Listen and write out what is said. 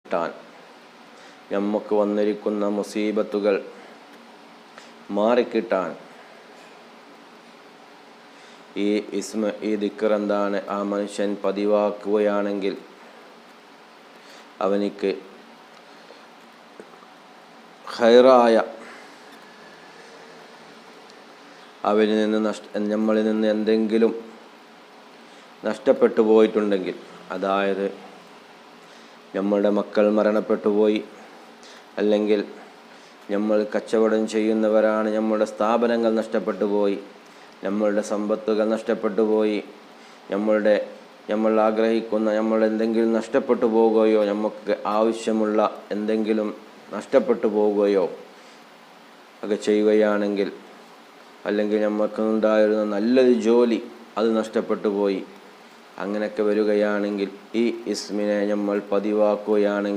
കിട്ടാൻ, നമുക്ക് വന്നിരിക്കുന്ന മുസീബത്തുകൾ മാറിക്കിട്ടാൻ ഈ ഈ ദിക്ർ എന്താണ് ആ മനുഷ്യൻ പതിവാക്കുകയാണെങ്കിൽ അവനിക്ക് ഖൈറായ നമ്മളിൽ നിന്ന് എന്തെങ്കിലും നഷ്ടപ്പെട്ടു പോയിട്ടുണ്ടെങ്കിൽ, അതായത് നമ്മളുടെ മക്കൾ മരണപ്പെട്ടു പോയി, അല്ലെങ്കിൽ നമ്മൾ കച്ചവടം ചെയ്യുന്നവരാണ്, നമ്മളുടെ സ്ഥാപനങ്ങൾ നഷ്ടപ്പെട്ടു പോയി, നമ്മളുടെ സമ്പത്തുകൾ നഷ്ടപ്പെട്ടു പോയി, നമ്മൾ ആഗ്രഹിക്കുന്ന എന്തെങ്കിലും നഷ്ടപ്പെട്ടു പോകുകയോ, നമുക്ക് ആവശ്യമുള്ള എന്തെങ്കിലും നഷ്ടപ്പെട്ടു പോകുകയോ ഒക്കെ ചെയ്യുകയാണെങ്കിൽ, അല്ലെങ്കിൽ നമുക്കുണ്ടായിരുന്ന നല്ലൊരു ജോലി അത് നഷ്ടപ്പെട്ടു പോയി, അങ്ങനെയൊക്കെ വരികയാണെങ്കിൽ ഈ ഇസ്മിനെ നമ്മൾ പതിവാക്കുകയാണെങ്കിൽ